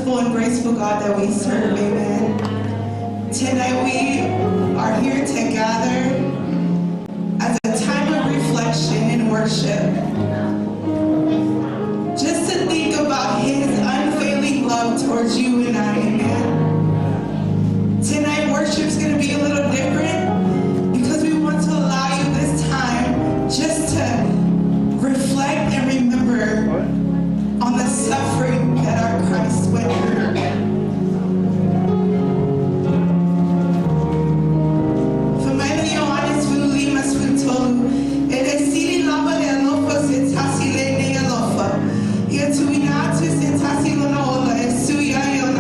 merciful and graceful God that we serve, amen. Tonight we are here to gather as a time of reflection and worship. Just to think about his unfailing love towards you and I, amen. Tonight worship's going to be a little different because we want to allow you this time just to reflect and remember on the suffering that our Christ went through. Família Ioannis Fulima Swintolu, Eresili Lava de Alofa, Sentasile de Alofa, Yetuinatu Sentasilo Nola, Fesuiaiga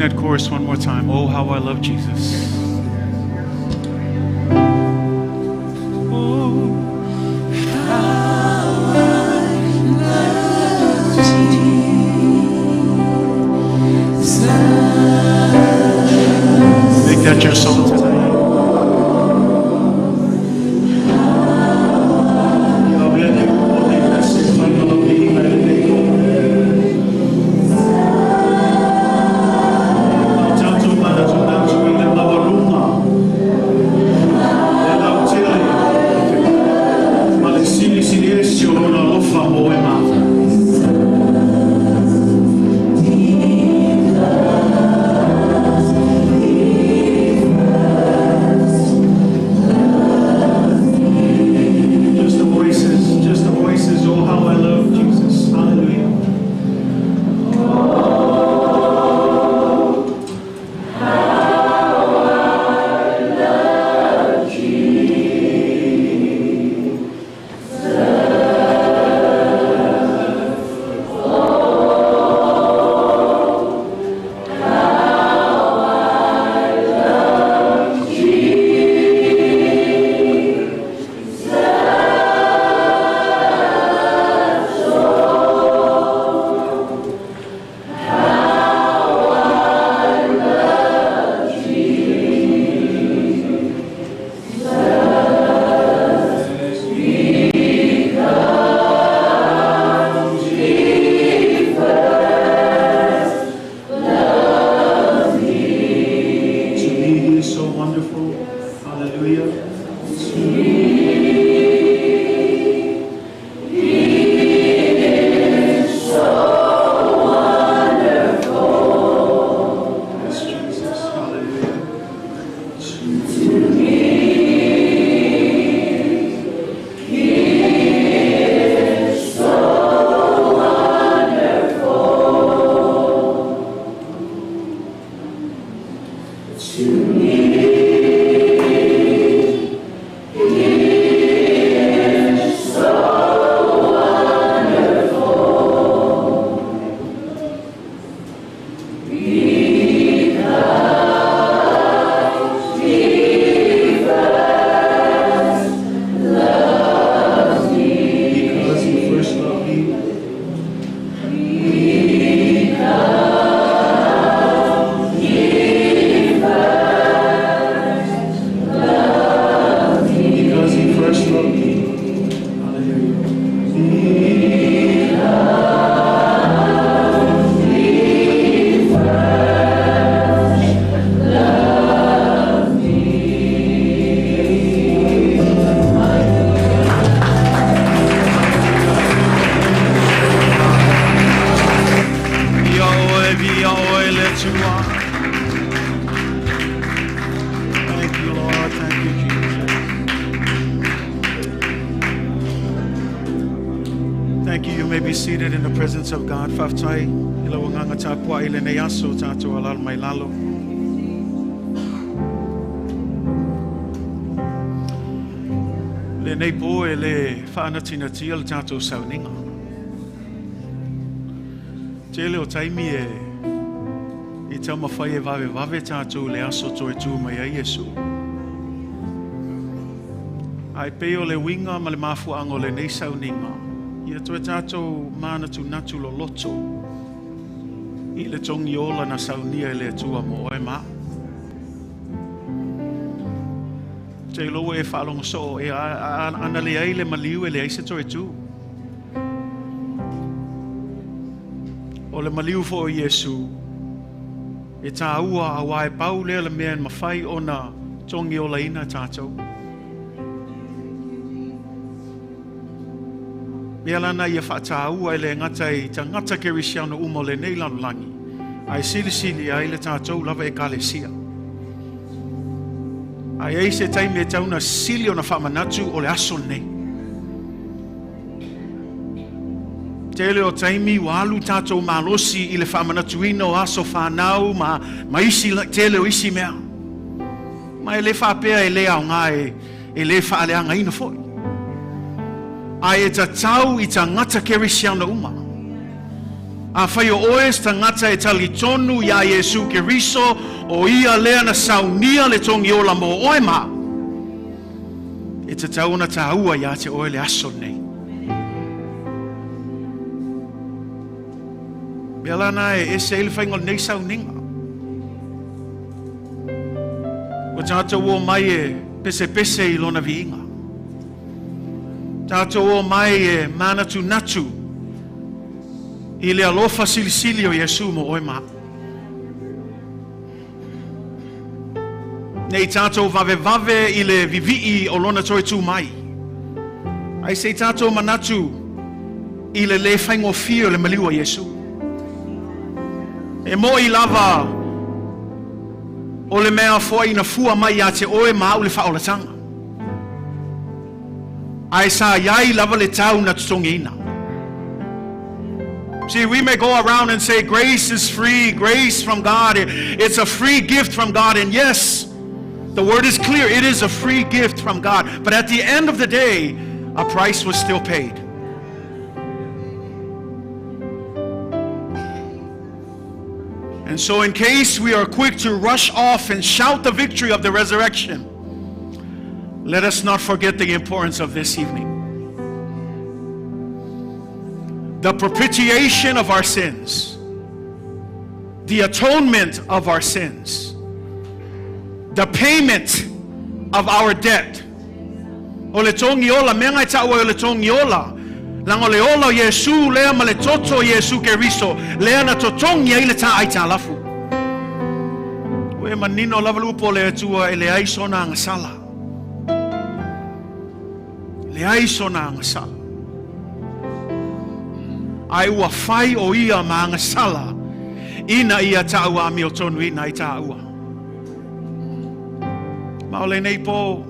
that chorus one more time. Oh, how I love Jesus. Make that your song tonight. Seated in the presence of God. Faftai ila wanganga tapua ile neyaso tato alal mai lalo. Le nei po ele whaanatina tia le tato sauninga. Tele o taimi e tau mawhai e vave tato le aso toe tu mai a Yesu. Ai peo le winga ma le mafu ango le nei sauninga. Ia toe tātou mana tu natu lo loto I le tongi ola na saunia le atua mo e ma. Te loa e whalonga so e ana le ai le maliu e le aise toe tu. O le maliu fo o Yesu e tā ua a wae pau lea le mea ma whai o na tongi ola ina tātou. Mea lana ia whaataua e le ngata I ta ngata kerisiano umo le nei lanulangi. Ai sili ai le tātou lava e kalesia. Ai ei se taimi e tauna sili o na whamanatu o le aso nei. Tele o taimi walu tātou malosi I le whamanatu ina o aso whanau ma isi tele o isi mea. Ma e le whapea e le au ngā e le whaaleanga ina foi. Ai e ta tau I ta ngata kerisiana uma. A whai o oes tangata e tali tonu ia Yesu Keriso o ia lea na saunia le tongi ola mo oe ma. E te tauna taua ia te oe le aso nei. Bialana e se ele whaingol nei sauninga. O tātou o mai e pese I lona viinga. Tātou o mai e manatu natu I le alofa silisili o Yesu mo oe ma. Nei tātou vave I le vivii o lona toi tū mai. Ai se tātou manatu I le whaingofia o le maliua Yesu. E mo I lava o le mea foi na fua mai a te oe ma le whaolatanga. Ai sa iai lava le tau na tutongina. See, we may go around and say grace is free, grace from God. It's a free gift from God. And yes, the word is clear. It is a free gift from God. But at the end of the day, a price was still paid. And so in case we are quick to rush off and shout the victory of the resurrection, let us not forget the importance of this evening. The propitiation of our sins, the atonement of our sins, the payment of our debt. O le tongi ola, mea ngai taua o le tongi ola, lango le ola Yesu lea ma le toto Yesu Keriso, lea na totongi ai le ta ai ta lafu. Ue manino lavalupo le atua e le aiso na ngasala. Le aiso na ngasala. Ai ua whai o ia ma ngasala, ina ia taua mi o tonu ina I taua. Ma o le nei po,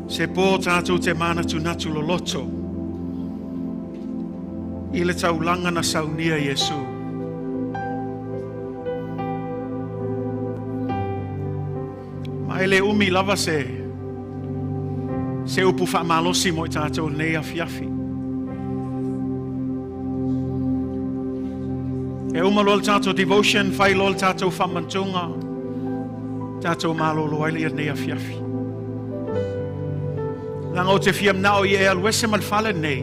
se po tātou te mana tunatu lo loto I le taulanga na saunia Yesu. Ma ele umi lava se upu wha malosi mo I tātou nei afiafi. E umalo le tātou devotion, whai lo le tātou whamantunga, tātou malo lo aile nei afiafi. Langa o te fiam nao I e alwese malfale nei.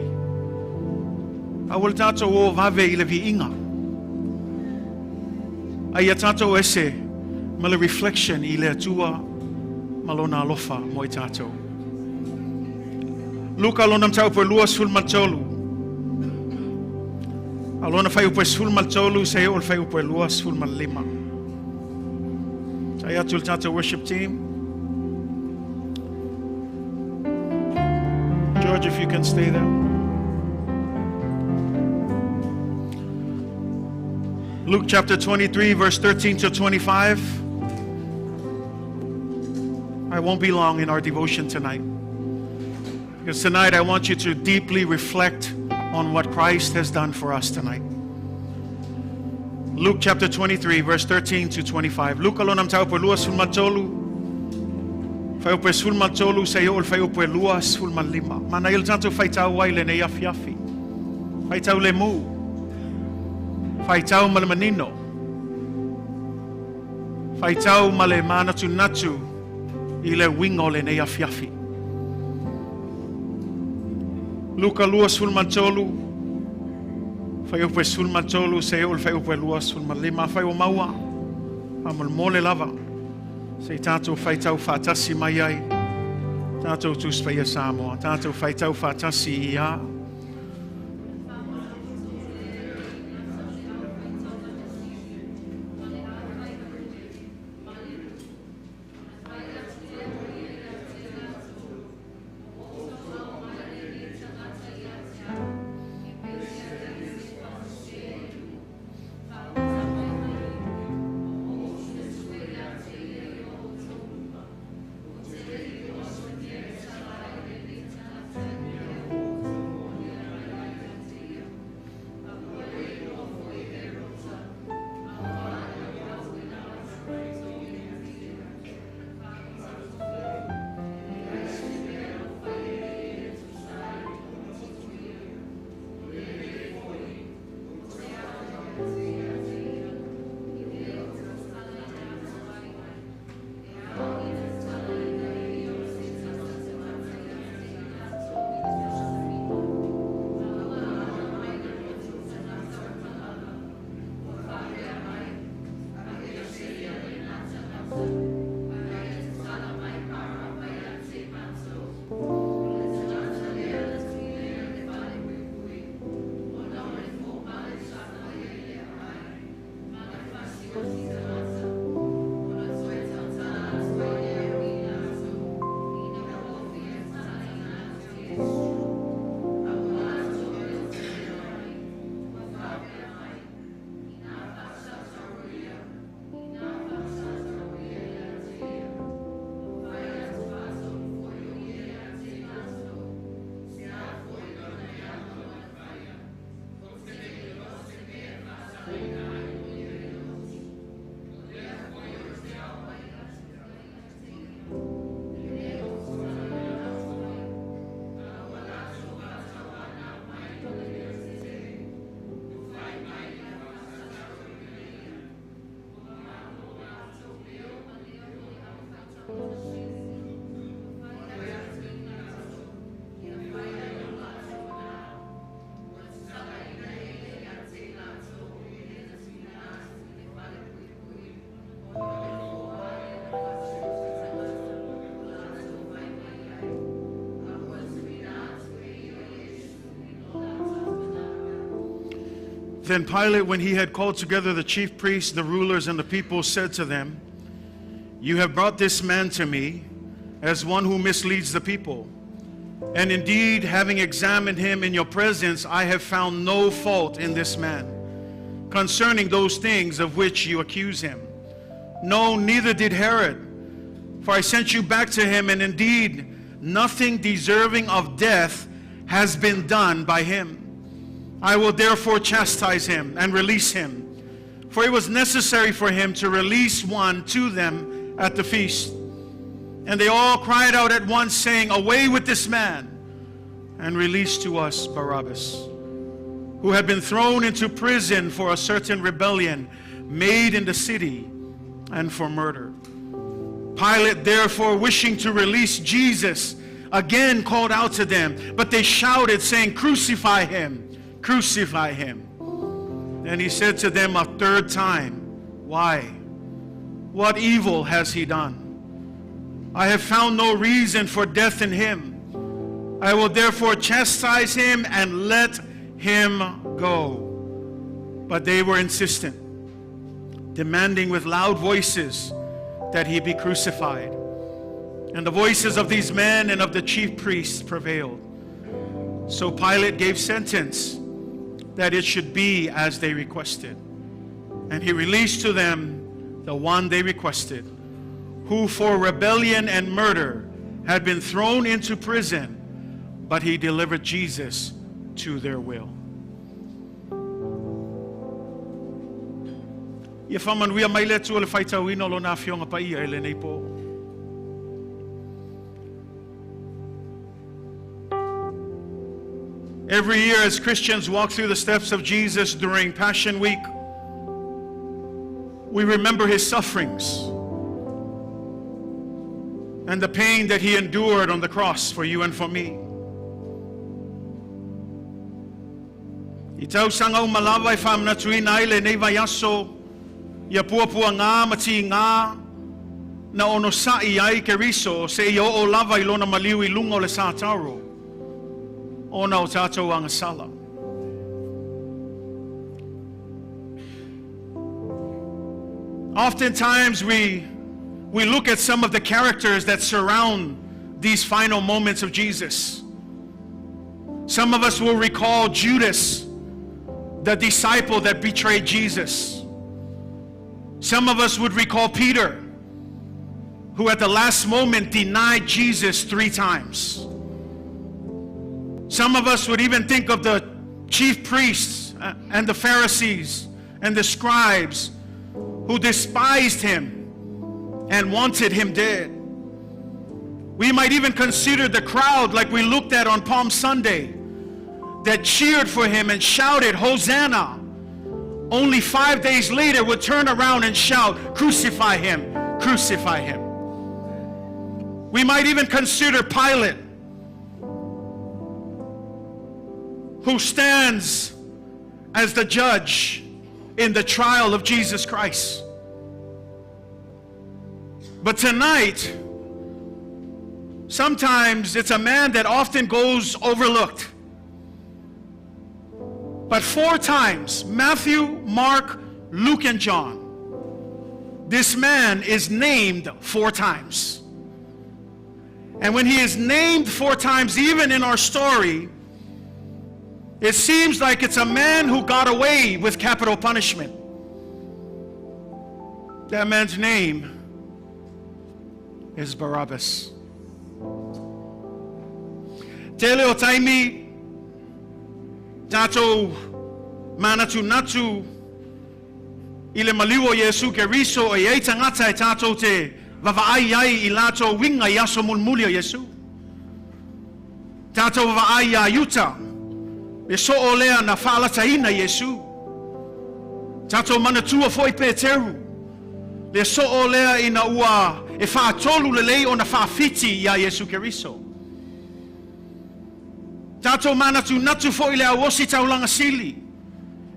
Awal tātou o vave I le vi inga. Ai a tātou ese ma le reflection I le atua malona alofa mo I tātou. Luka alona mtau po lua sul maltolu. Alona fai upo sul maltolu se ol fai upo lua sul malima. Saya tul tātou worship team. George, if you can stay there. Luke chapter 23, verse 13 to 25. I won't be long in our devotion tonight. Because tonight I want you to deeply reflect on what Christ has done for us tonight. Luke chapter 23, verse 13 to 25. Luke alonam tau po lua sul matolu. Fai upe sul matolu se ol fai upe lua sul malima. Mana il tanto fai tau waile ne yafi. Fai tau le mu. Fai tau malamanino. Fai tau male manatu natu. Ile wingo le ne yafi. Luka lua sul matolu. Fai upe sul matolu se ol fai upe lua sul malima. Fai o maua. Amol mole lava. Se tātou whai tau whātasi mai ai, tātou tūs whai a Samoa, tātou whai tau whātasi I a. Then Pilate, when he had called together the chief priests, the rulers, and the people, said to them, "You have brought this man to me as one who misleads the people. And indeed, having examined him in your presence, I have found no fault in this man concerning those things of which you accuse him. No, neither did Herod. For I sent you back to him, and indeed, nothing deserving of death has been done by him. I will therefore chastise him and release him. For it was necessary for him to release one to them at the feast." And they all cried out at once, saying, "Away with this man, and release to us Barabbas, who had been thrown into prison for a certain rebellion made in the city and for murder." Pilate, therefore, wishing to release Jesus, again called out to them, but they shouted, saying, "Crucify him! Crucify him!" And he said to them a third time, "Why? What evil has he done? I have found no reason for death in him. I will therefore chastise him and let him go." But they were insistent, demanding with loud voices that he be crucified. And the voices of these men and of the chief priests prevailed. So Pilate gave sentence that it should be as they requested. And he released to them the one they requested, who for rebellion and murder had been thrown into prison, but he delivered Jesus to their will. Every year as Christians walk through the steps of Jesus during Passion Week, we remember his sufferings and the pain that he endured on the cross for you and for me. Itau sangau malawai famna tuina ile nei vayaso ya puapua ngā mati ngā na ono sa'i ai ke riso se i o lava i lona maliu I lunga o le sātaro ona o tātou angasala. Oftentimes we look at some of the characters that surround these final moments of Jesus. Some of us will recall Judas, the disciple that betrayed Jesus. Some of us would recall Peter, who at the last moment denied Jesus 3 times. Some of us would even think of the chief priests and the Pharisees and the scribes who despised him and wanted him dead. We might even consider the crowd like we looked at on Palm Sunday that cheered for him and shouted, "Hosanna." Only 5 days later would turn around and shout, "Crucify him, crucify him." We might even consider Pilate, who stands as the judge in the trial of Jesus Christ. But tonight, sometimes it's a man that often goes overlooked. But 4 times, Matthew, Mark, Luke, and John, this man is named 4 times. And when he is named 4 times, even in our story, it seems like it's a man who got away with capital punishment. That man's name is Barabbas. Tele o taimi tato manatu natu ile maliwo Yesu ke riso o ye tangata e tato te vavaai ai I lato winga yaso mulmuli o Yesu. Tato vavaai ya yuta e so olea na whaalataina Yesu. Tato manatua foi Peteru le so olea ina ua e whaatolu le lei o na whaafiti ya Yesu Keriso. Tato manatu natu foi le awosi taulanga sili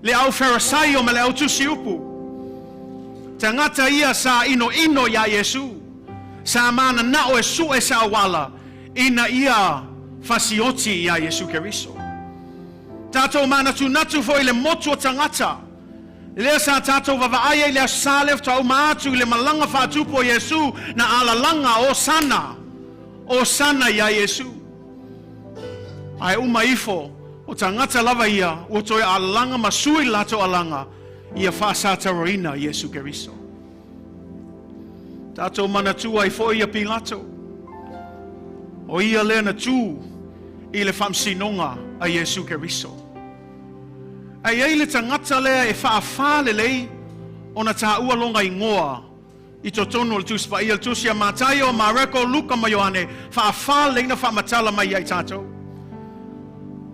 le au Farisai o me le au tusi upu. Tangata ia sa ino ya Yesu sa mana nao e su e sa wala ina ia fasioti ya Yesu Keriso. Tātou manatu fo i le motu o tangata. Lea sa tātou vavaaya i lea salef tau maatu i le malanga whātupo Yesu na alalanga o sana. O sana ia Yesu. Ai umaifo o tangata lava ia o toi alalanga masui lato alanga ia whaasata roina Yesu Keriso. Tātou manatu ai fo ia Pilato. O ia lea na tū i le whamsinonga a Yesu Keriso. Ai ei le tangata lea e whaafā lelei o na tā ua longa i ngoa i to tonu le tuspa i le tusia Mataio, Mareko, Luka ma Ioane whaafā leina whaamatala mai ai tātou.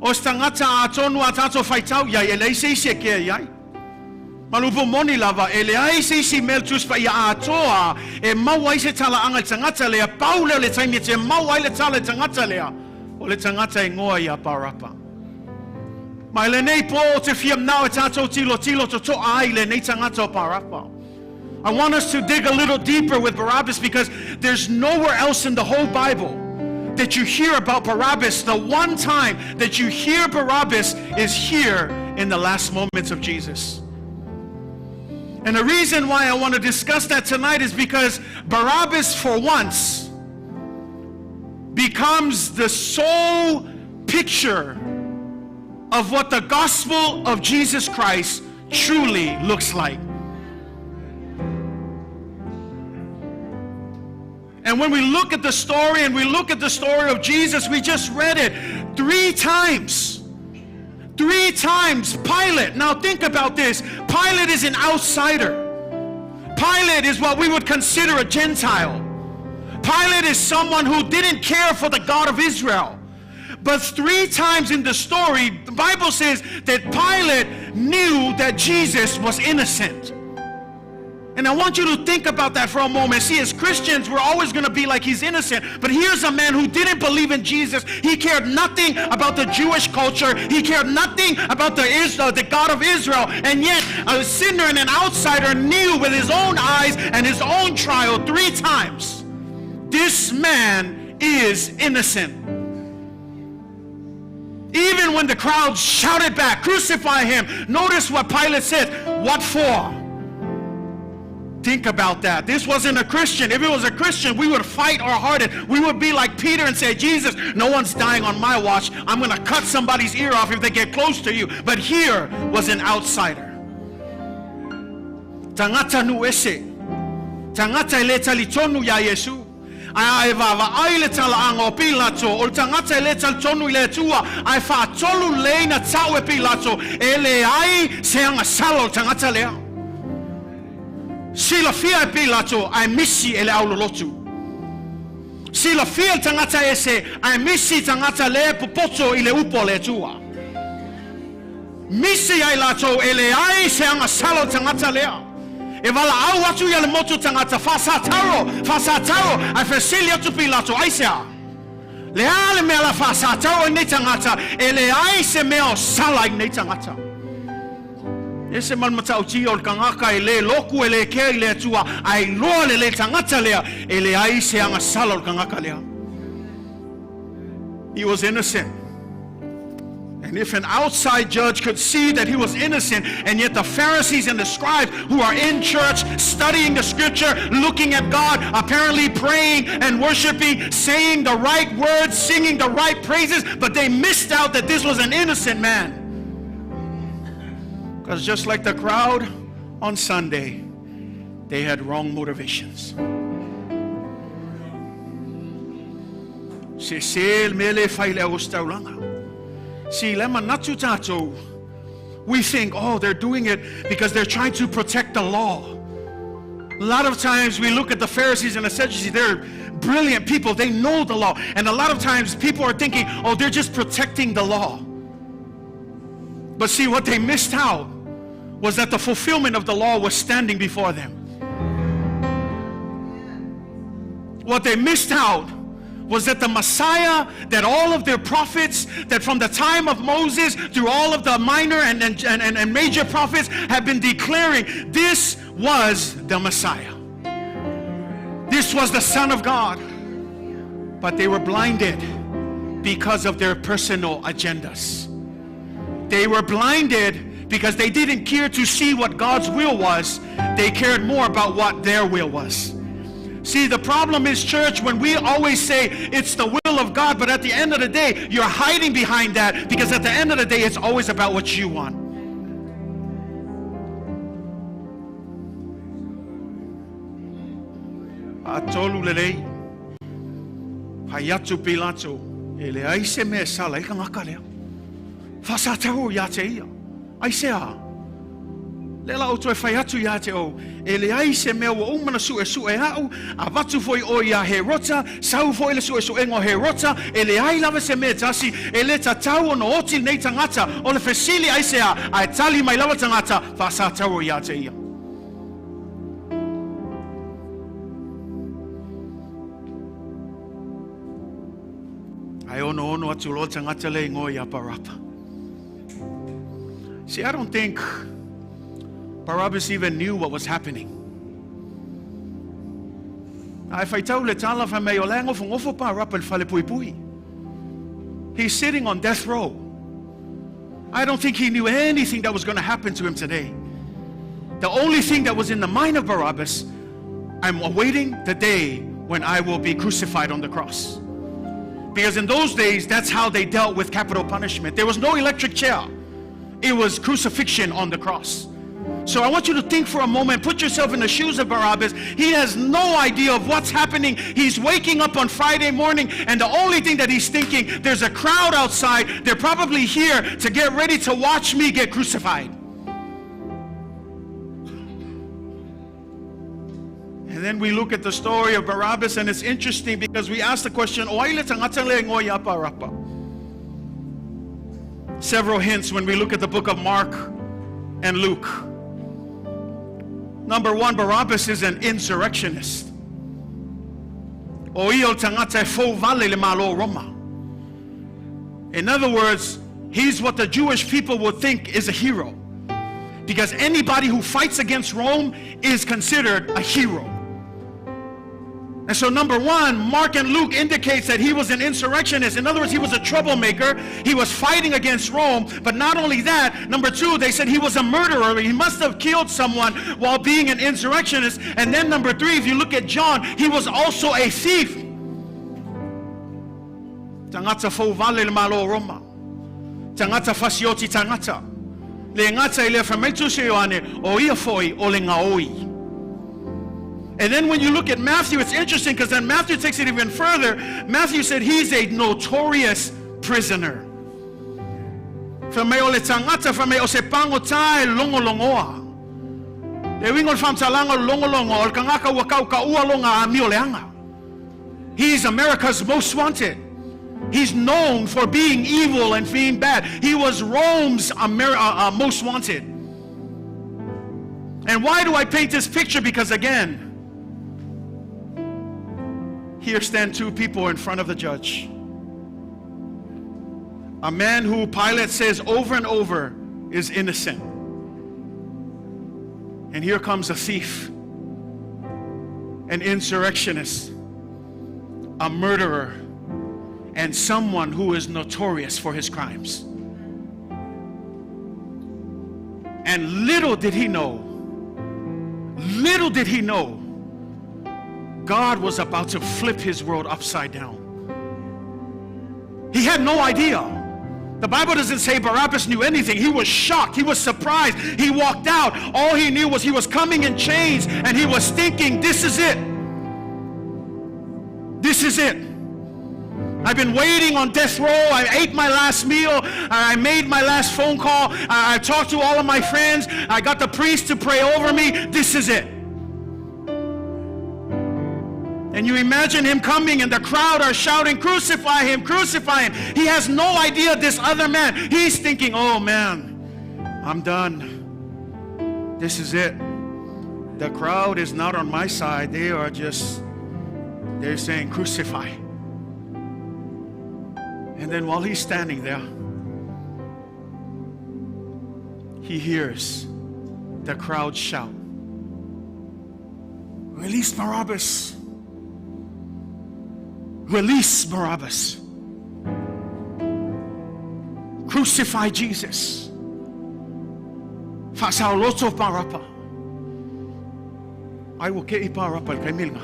O tangata a tonu a tātou whaitau iai e lei seisi e kia iai. Malupo moni lava e le ai seisi mel tuspa i a atoa e mau ai se tala anga le tangata lea pau leo le taimi te mau ai le tala le tangata lea o le tangata e ngoa i a parapa. Mai le nei po te fiam nao e tātou tilo to to ai le nei tangata o parapa. I want us to dig a little deeper with Barabbas because there's nowhere else in the whole Bible that you hear about Barabbas. The one time that you hear Barabbas is here in the last moments of Jesus. And the reason why I want to discuss that tonight is because Barabbas for once becomes the sole picture of what the gospel of Jesus Christ truly looks like. And when we look at the story and we look at the story of Jesus, we just read it 3 times. 3 times Pilate. Now think about this. Pilate is an outsider. Pilate is what we would consider a Gentile. Pilate is someone who didn't care for the God of Israel. But 3 times in the story, the Bible says that Pilate knew that Jesus was innocent. And I want you to think about that for a moment. See, as Christians, we're always going to be like he's innocent. But here's a man who didn't believe in Jesus. He cared nothing about the Jewish culture. He cared nothing about the God of Israel. And yet, a sinner and an outsider knew with his own eyes and his own trial 3 times, this man is innocent. Even when the crowd shouted back, "Crucify him," notice what Pilate said. What for? Think about that. This wasn't a Christian. If it was a Christian, we would fight our hardest. We would be like Peter and say, "Jesus, no one's dying on my watch. I'm going to cut somebody's ear off if they get close to you." But here was an outsider. Tangata nu ese. Tangata le talitonu ya Yesu. Ai va ai le tala anga Pilato o tangata le talitonu le tua ai fa tolu le na tau e Pilato ele ai se anga salo tangata le. Sila fia Pilato ai misi ele aulolotu. Sila fia tangata ese ai misi tangata le popoto ile upo le tua. Misi ai lato ele ai se anga salo tangata le. E vala au atu ia le motu tangata fasataro ai fesilia tu Pilato ai sea. Le ale mea la fasataro nei tangata ele ai se mea sala nei tangata. Ese man matau ti o kangaka ele loku ele ke ele tua ai loa le tangata lea ele ai se anga sala o kangaka lea. He was innocent. And if an outside judge could see that he was innocent, and yet the Pharisees and the scribes who are in church studying the scripture, looking at God, apparently praying and worshiping, saying the right words, singing the right praises, but they missed out that this was an innocent man. Because just like the crowd on Sunday, they had wrong motivations. See, we think, oh, they're doing it because they're trying to protect the law. A lot of times we look at the Pharisees and the Sadducees, they're brilliant people, they know the law. And a lot of times people are thinking, oh, they're just protecting the law. But see, what they missed out was that the fulfillment of the law was standing before them. What they missed out was that the Messiah, that all of their prophets, that from the time of Moses through all of the minor and major prophets have been declaring, this was the Messiah. This was the Son of God. But they were blinded because of their personal agendas. They were blinded because they didn't care to see what God's will was. They cared more about what their will was. See, the problem is, church, when we always say it's the will of God, but at the end of the day, you're hiding behind that, because at the end of the day, it's always about what you want. Atolu lelei, hayatu pilato, ele aise me sala ika ngakalea, fasatau ya te ia, aisea, lela o toi hayatu ya te o, ele aise me o umana su e au, avatu foi o ya herota, sau foi le su e ngo herota, ele ai lava se me tasi, ele tatau no oti nei tangata, o le fesili aisea, ai tali mai lava tangata, fasatau ya te ia. See, I don't think Barabbas even knew what was happening. He's sitting on death row. I don't think he knew anything that was going to happen to him today. The only thing that was in the mind of Barabbas, I'm awaiting the day when I will be crucified on the cross. Because in those days, that's how they dealt with capital punishment. There was no electric chair. It was crucifixion on the cross. So I want you to think for a moment, put yourself in the shoes of Barabbas. He has no idea of what's happening. He's waking up on Friday morning, and the only thing that he's thinking, there's a crowd outside. They're probably here to get ready to watch me get crucified. And then we look at the story of Barabbas, and it's interesting because we ask the question, several hints when we look at the book of Mark and Luke. Number one, Barabbas is an insurrectionist. In other words, he's what the Jewish people would think is a hero. Because anybody who fights against Rome is considered a hero. And so number one, Mark and Luke indicates that he was an insurrectionist. In other words, he was a troublemaker. He was fighting against Rome. But not only that, number two, they said he was a murderer. He must have killed someone while being an insurrectionist. And then number three, if you look at John, he was also a thief. Tangata fo vale le malo Roma. Tangata fasioti tangata. Le ngata ile fermentu se yoane o ia foi o le ngaoi. And then when you look at Matthew, it's interesting because then Matthew takes it even further. Matthew said he's a notorious prisoner. He's America's most wanted. He's known for being evil and being bad. He was Rome's most wanted. And why do I paint this picture? Because again, here stand two people in front of the judge. A man who Pilate says over and over is innocent. And here comes a thief, an insurrectionist, a murderer, and someone who is notorious for his crimes. And little did he know, God was about to flip his world upside down. He had no idea. The Bible doesn't say Barabbas knew anything. He was shocked. He was surprised. He walked out. All he knew was he was coming in chains, and he was thinking, this is it. This is it. I've been waiting on death row. I ate my last meal. I made my last phone call. I talked to all of my friends. I got the priest to pray over me. This is it. And you imagine him coming and the crowd are shouting, crucify him, crucify him. He has no idea this other man. He's thinking, oh man, I'm done. This is it. The crowd is not on my side. They're saying crucify. And then while he's standing there, he hears the crowd shout, release Barabbas. Release Barabbas. crucify Jesus. Fasao lots of parapa. I will get parapa kay milnga.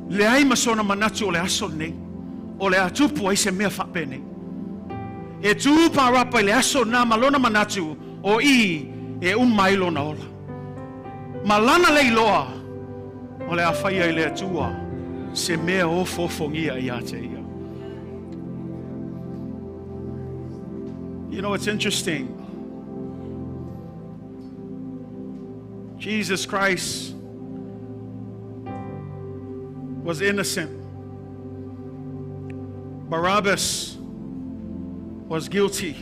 Le ai masona manatu o le aso nei. O le atupu ai se mea whape nei. E tu parapa le aso na malona manatu o I e mailo na ola. Malana leiloa o le awhaia I le atua se mea o fofongia I ate ia. You know, it's interesting. Jesus Christ was innocent. Barabbas was guilty.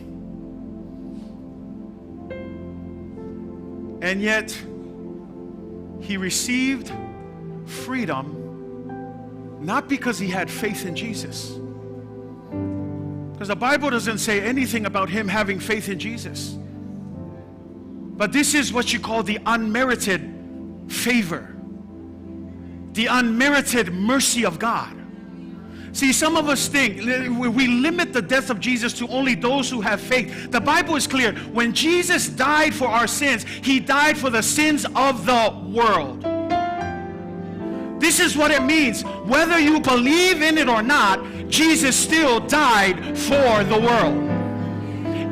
And yet, he received freedom not because he had faith in Jesus. Because the Bible doesn't say anything about him having faith in Jesus. But this is what you call the unmerited favor, the unmerited mercy of God. See, some of us think we limit the death of Jesus to only those who have faith. The Bible is clear. When Jesus died for our sins, he died for the sins of the world. This is what it means. Whether you believe in it or not, Jesus still died for the world.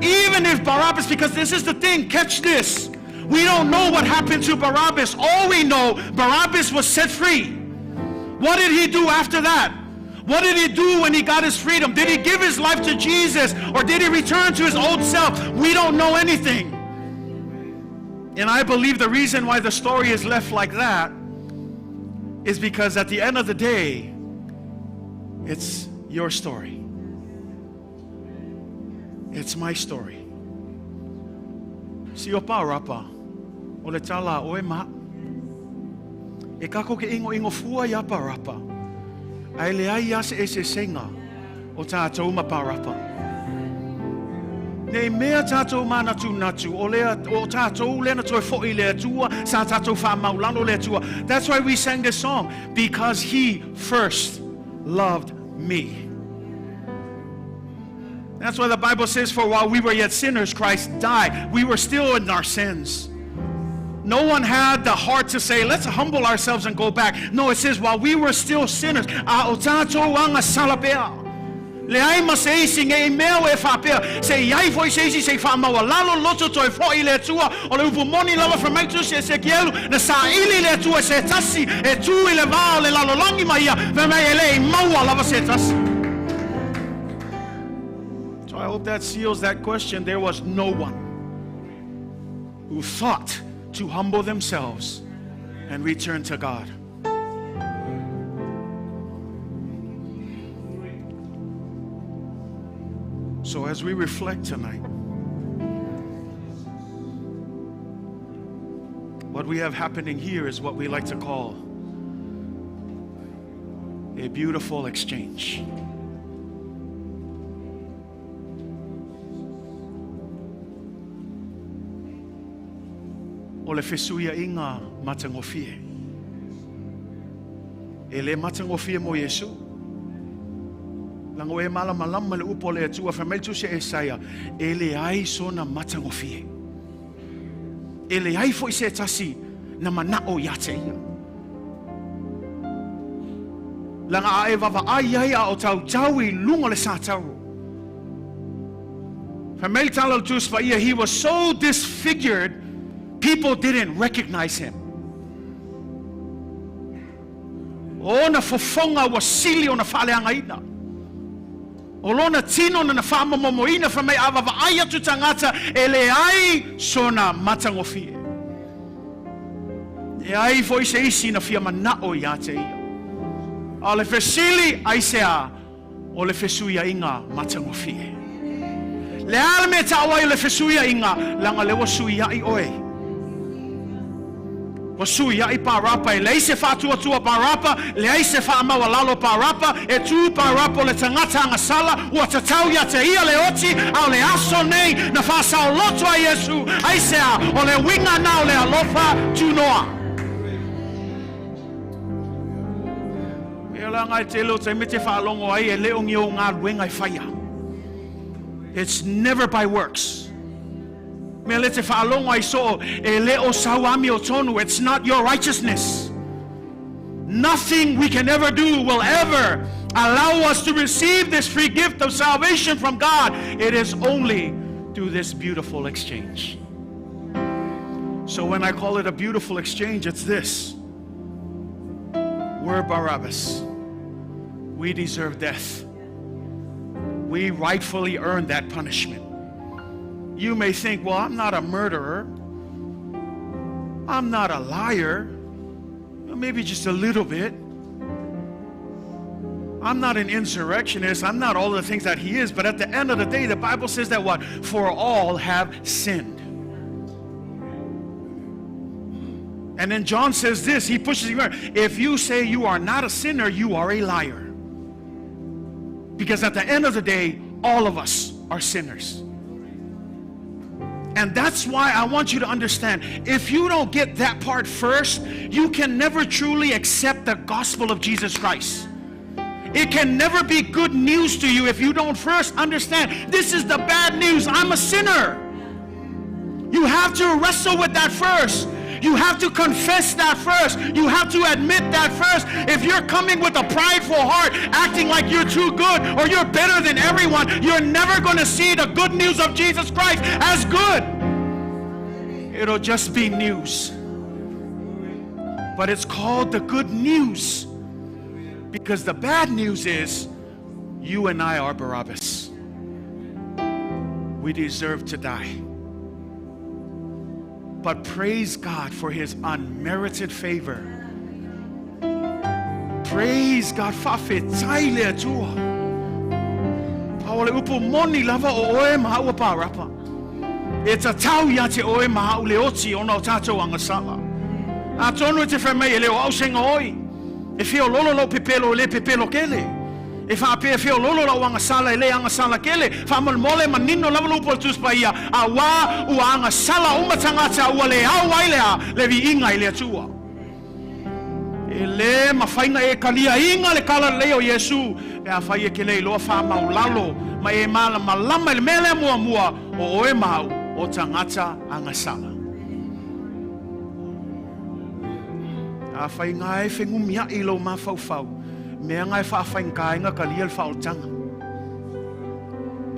Even if Barabbas, because this is the thing, catch this. We don't know what happened to Barabbas. All we know, Barabbas was set free. What did he do after that? What did he do when he got his freedom? Did he give his life to Jesus, or did he return to his old self? We don't know anything. And I believe the reason why the story is left like that is because at the end of the day, it's your story. It's my story. Si o pa rapa, o le tala o e ma. E kako ke ingo fua ya pa rapa. Ai le ai ase e se senga o tātou maparapa. Nei mea tātou natu o tātou lena toi fo'i le atua, sa tātou whamaulano le atua. That's why we sang this song, because he first loved me. That's why the Bible says, for while we were yet sinners, Christ died. We were still in our sins. No one had the heart to say, let's humble ourselves and go back. No, it says, while we were still sinners, a o tātou anga salapea. Le ai maseisi nge meo e whapea. Se iai foi seisi se whamaua lalo loto toi fōi le tua. O le upumoni lava whamaitu se kielu. Na sa ili le tua se tasi. E tu I le vāo le lalo langi maia. Vemei e le I maua lava se tasi. So I hope that seals that question. There was no one who thought to humble themselves and return to God. So as we reflect tonight, what we have happening here is what we like to call a beautiful exchange. O le Fesuiaiga Matagofie. E le matagofie mo Yesu. Lango e malama le upo le atua whameltu se Esaia. E le ai sona matagofie. E le ai foi se tasi na manao yate ia. Langa a e vava ai a o tau I lungo le sātau. Whameltala tus fa ia, he was so disfigured, people didn't recognize him. Ona fofonga wa sili ona faleanga ina. Olona tino na whamamomoina whamei awawa ai atu tangata e le ai sona matagofie. E ai foi se isi na fia manao ia te ia. A le fesili ai sea o le Fesuiaiga Matagofie. Le ala me tawa I le Fesuiaiga langa le wasuiai oe. Wasuiai parapa e le se fatuatua parapa, le se whaamaua lalo parapa, e tu parapa le tangata angasala, ua tatau ia te ia le oti, au le aso nei, na whasao loto a Yesu, ai sea, o le winga na o le alofa tu noa. E la ngai te lo te mete whaalongo ai, e leo ngio ngā ruenga I whaia. It's never by works. It's not your righteousness. Nothing we can ever do will ever allow us to receive this free gift of salvation from God. It is only through this beautiful exchange. So when I call it a beautiful exchange, it's this. We're Barabbas. We deserve death. We rightfully earned that punishment. You may think, well, I'm not a murderer. I'm not a liar. Maybe just a little bit. I'm not an insurrectionist. I'm not all the things that he is. But at the end of the day, the Bible says that what? For all have sinned. And then John says this. He pushes you. If you say you are not a sinner, you are a liar. Because at the end of the day, all of us are sinners. And that's why I want you to understand, if you don't get that part first, you can never truly accept the gospel of Jesus Christ. It can never be good news to you if you don't first understand, this is the bad news, I'm a sinner. You have to wrestle with that first. You have to confess that first. You have to admit that first. If you're coming with a prideful heart, acting like you're too good or you're better than everyone, you're never going to see the good news of Jesus Christ as good. It'll just be news. But it's called the good news because the bad news is you and I are Barabbas. We deserve to die. But praise God for his unmerited favor. Praise God. It's a tau ya te oe maha ule oti ona o tātou angasala. A tonu te whamei leo au senga oi. E whio lolo lau pepelo le pepelo kele. E whape e whio lolo lau angasala le angasala kele. Whamal mole manino lava lupo tus pa ia. A wā ua angasala umatangata ua le au wailea le vi inga i le atua. E le mawhainga e kalia inga le kala leo Yesu. E a whai e kele loa whamau lalo. Ma e mala malama le mele mua mua o oe mau. O tangata angasala. A whai ngai whengu mia i lo ma whau. Mea ngai whawhaingai ngā kaliel whaotanga.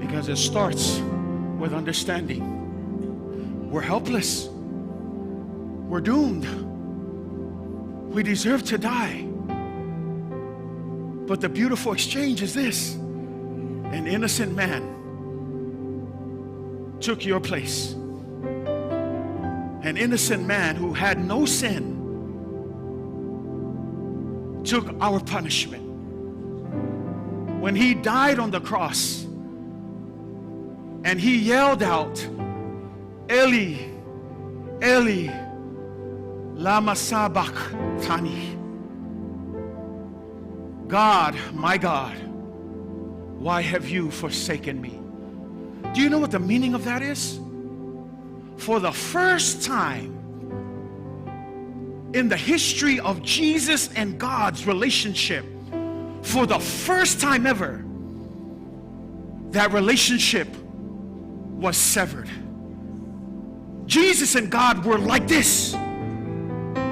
Because it starts with understanding. We're helpless. We're doomed. We deserve to die. But the beautiful exchange is this. An innocent man took your place. An innocent man who had no sin took our punishment. When he died on the cross and he yelled out, Eli, Eli, lama sabachthani. God, my God, why have you forsaken me? Do you know what the meaning of that is? For the first time in the history of Jesus and God's relationship, for the first time ever, that relationship was severed. Jesus and God were like this.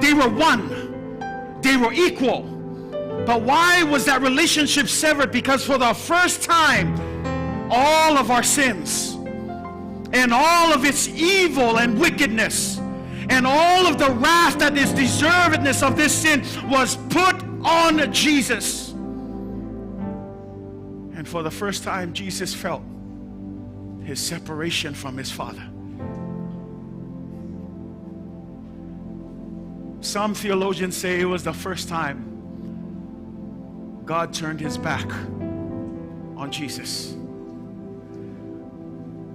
They were one. They were equal. But why was that relationship severed? Because for the first time, all of our sins and all of its evil and wickedness and all of the wrath that is deservedness of this sin was put on Jesus. And for the first time, Jesus felt his separation from his Father. Some theologians say it was the first time God turned his back on Jesus.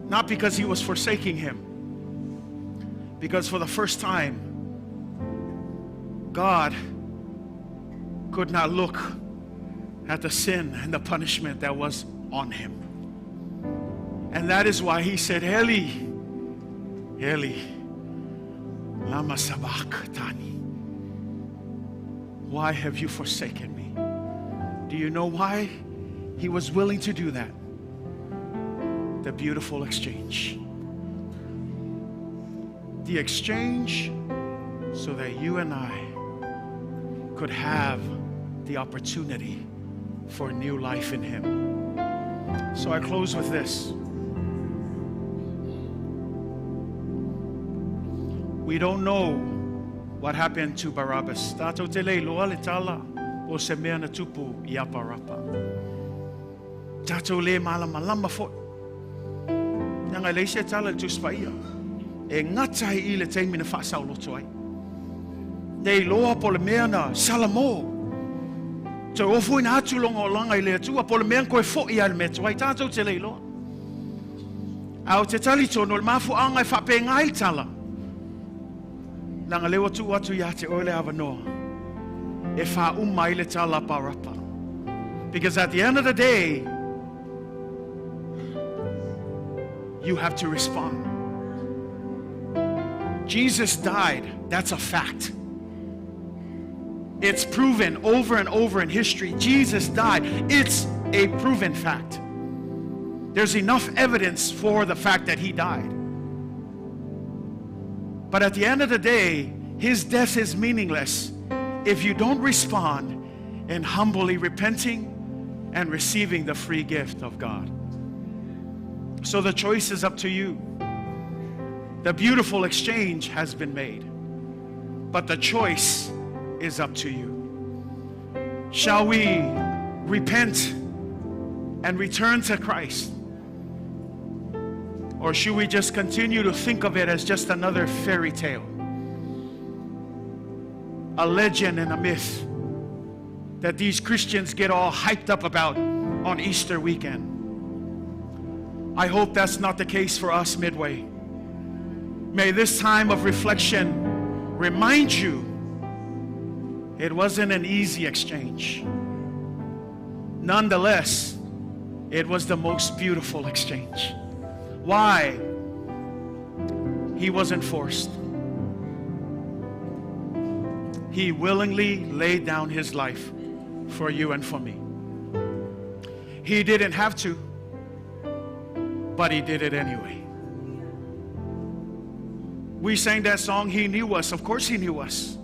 Not because he was forsaking him, because for the first time, God could not look at the sin and the punishment that was on him. And that is why he said, Eli, Eli, lama sabachthani. Why have you forsaken me? Do you know why he was willing to do that? the beautiful exchange. The exchange so that you and I could have the opportunity for new life in Him. So I close with this. We don't know what happened to Barabbas. Tato tele loa le tala o se mea na tupu I aparapa. Tato le malama fo. Nanga le se tala tu spaia. E ngatai I le teimi na whaasau loto ai. Nei loa po le mea na salamo. Te ofu ina atu longa o langa I le atua po le mea koe fo I al metu ai. Tato tele loa. Au te tali tono le mafu anga I whape ngai tala. Nanga lewa tu atu ya te oile avanoa. E wha umai le tala parapa. Because at the end of the day, you have to respond. Jesus died. That's a fact. It's proven over and over in history. Jesus died. It's a proven fact. There's enough evidence for the fact that He died. But at the end of the day, His death is meaningless if you don't respond in humbly repenting and receiving the free gift of God. So the choice is up to you. The beautiful exchange has been made, but the choice is up to you. Shall we repent and return to Christ? Or should we just continue to think of it as just another fairy tale? A legend and a myth that these Christians get all hyped up about on Easter weekend. I hope that's not the case for us, Midway. May this time of reflection remind you it wasn't an easy exchange. Nonetheless, it was the most beautiful exchange. Why? He wasn't forced. He willingly laid down His life for you and for me. He didn't have to, but He did it anyway. We sang that song, He knew us. Of course He knew us.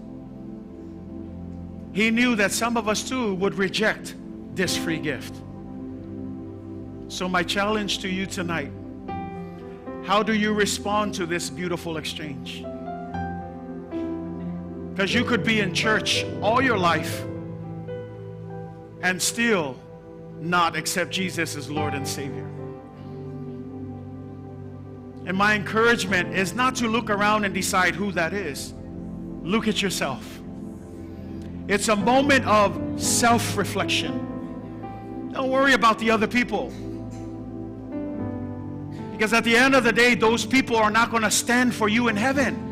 He knew that some of us too would reject this free gift. So my challenge to you tonight, how do you respond to this beautiful exchange? Because you could be in church all your life and still not accept Jesus as Lord and Savior. And my encouragement is not to look around and decide who that is. Look at yourself. It's a moment of self-reflection. Don't worry about the other people. Because at the end of the day, those people are not going to stand for you in heaven.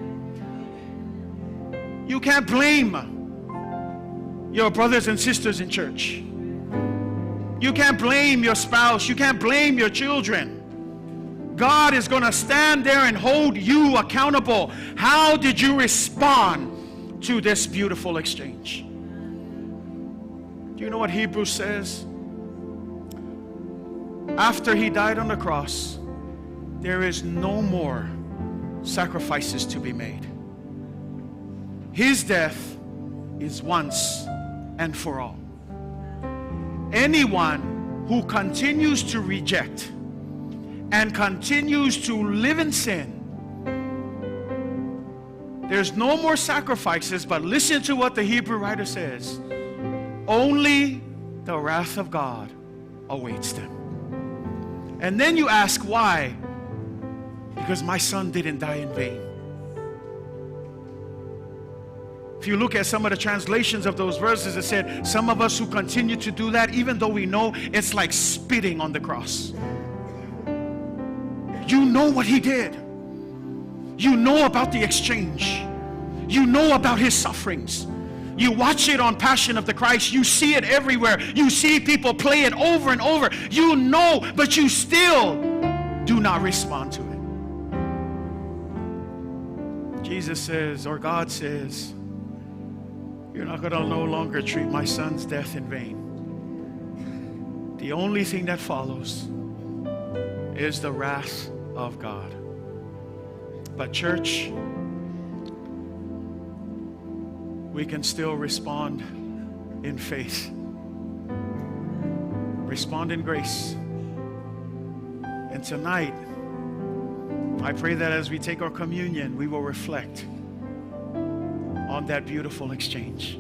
You can't blame your brothers and sisters in church. You can't blame your spouse. You can't blame your children. God is going to stand there and hold you accountable. How did you respond to this beautiful exchange? Do you know what Hebrews says? After He died on the cross, there is no more sacrifices to be made. His death is once and for all. Anyone who continues to reject and continues to live in sin, there's no more sacrifices, but listen to what the Hebrew writer says. Only the wrath of God awaits them. And then you ask why? Because my son didn't die in vain. If you look at some of the translations of those verses, it said, some of us who continue to do that, even though we know it's like spitting on the cross. You know what He did. You know about the exchange. You know about His sufferings. You watch it on Passion of the Christ. You see it everywhere. You see people play it over and over. You know, but you still do not respond to it. Jesus says, or God says, you're not going to no longer treat my son's death in vain. The only thing that follows is the wrath of God. But church, we can still respond in faith, respond in grace. And tonight, I pray that as we take our communion, we will reflect on that beautiful exchange.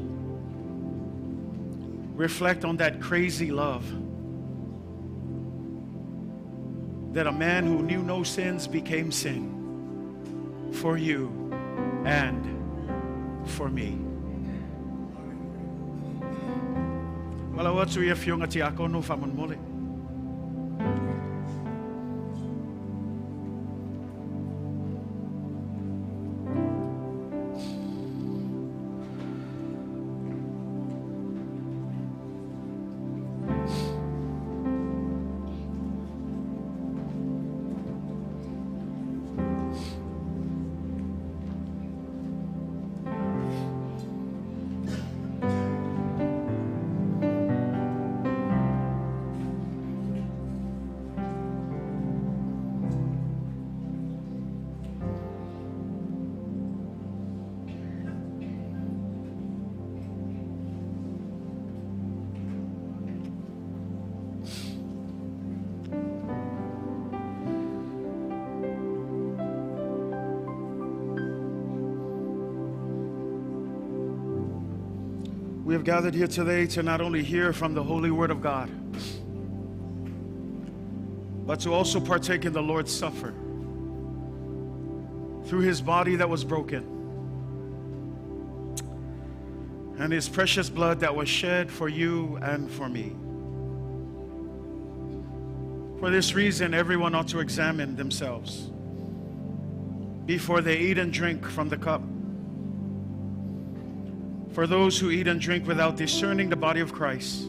Reflect on that crazy love that a man who knew no sins became sin for you and for me. Wala watu ia fionga ti ako no famun mole. We have gathered here today to not only hear from the Holy Word of God, but to also partake in the Lord's Supper through His body that was broken and His precious blood that was shed for you and for me. For this reason, everyone ought to examine themselves before they eat and drink from the cup. For those who eat and drink without discerning the body of Christ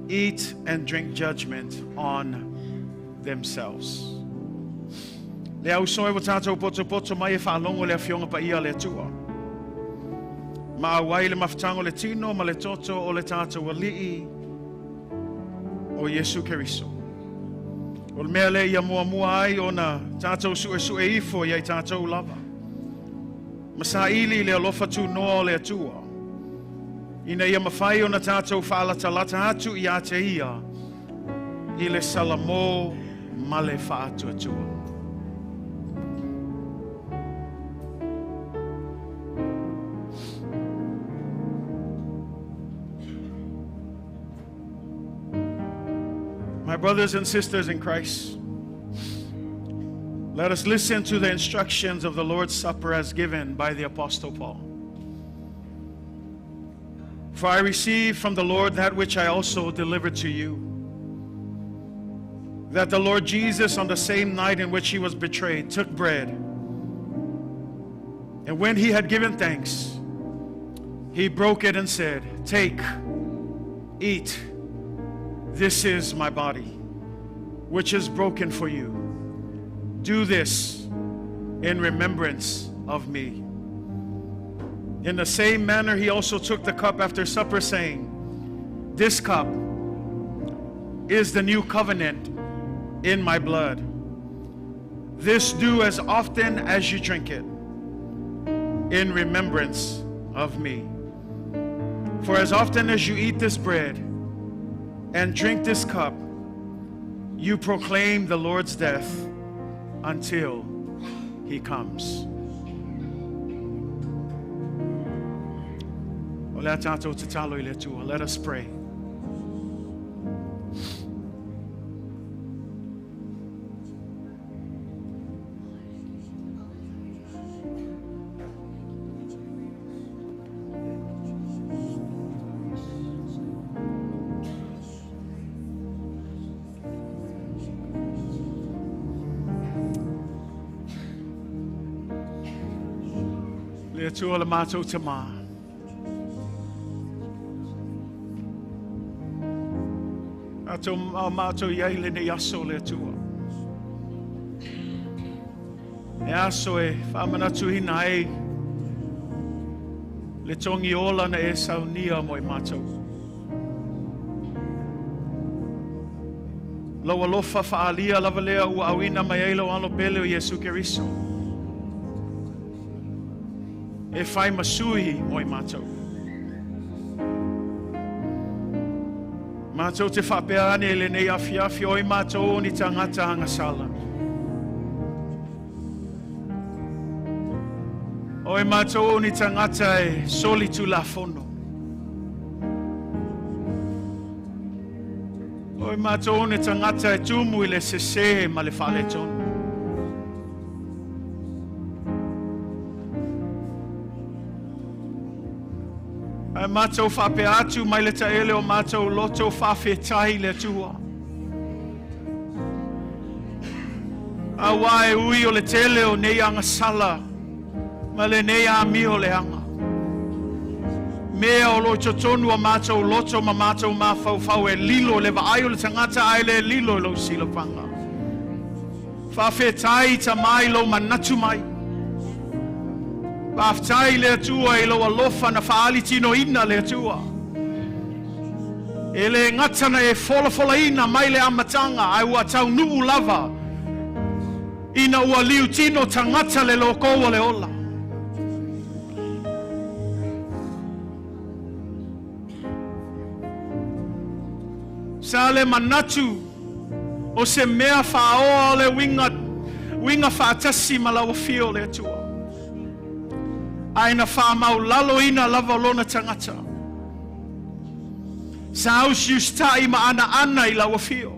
eat and drink judgment on themselves. Le au soe watato poto poto mai fa longo le fionga pa ia le tua. Ma wai le maftango le tino ma le toto o le tato wali o Yesu Keriso. O mea le ia mua mua ai o na tato su e ifo ia tato lava. Masaili le alofa tu no le atua. Ina ia mawhai o na tātou whaala talata atu i ate ia. I le salamo ma le whaatu atua. My brothers and sisters in Christ, let us listen to the instructions of the Lord's Supper as given by the Apostle Paul. For I received from the Lord that which I also delivered to you, that the Lord Jesus, on the same night in which he was betrayed, took bread, and when he had given thanks, he broke it and said, "Take, eat, this is my body, which is broken for you. Do this in remembrance of me." In the same manner, he also took the cup after supper, saying, "This cup is the new covenant in my blood. This do as often as you drink it in remembrance of me. For as often as you eat this bread and drink this cup, you proclaim the Lord's death until he comes." Let us pray. Le tua le mātou te mā. Ato mātou iai le ne aso le tua. E aso e whamanatu hina e le tongi ola na e saunia mo e mātou. Lo alofa faalia lava lea ua awina mai ai lo alo pele o Yesu Keriso. E whai masui mo i mātou. Mātou te whapeane e le nei awhiawhi o i mātou ni tangata hanga sala. O i mātou ni tangata e soli tu la fono. O i mātou ni tangata e tumu i le sese ma le whale tonu. Ai mātou whape atu mai le taele o mātou loto whawhi tahi le tua. A wae ui o le tele o nei anga sala, ma le nei a mi o le anga. Mea o lo tonu o mātou loto ma mātou mawhau e lilo le vaai o le tangata ai le lilo lo silo panga. Whawhi tahi ta mai lo manatu mai. Whaftai le atua e loa lofa na whaali tino ina le atua. E le ngatana e fola ina mai le amatanga ai ua tau nuu lava. Ina ua liu tino tangata le lokoa le ola. Sa le manatu o se mea whaoa le winga whaatasi malawa fio le atua. Aina whamau lalo ina lava lona tangata. Sa au siustai ma ana i lawa fio.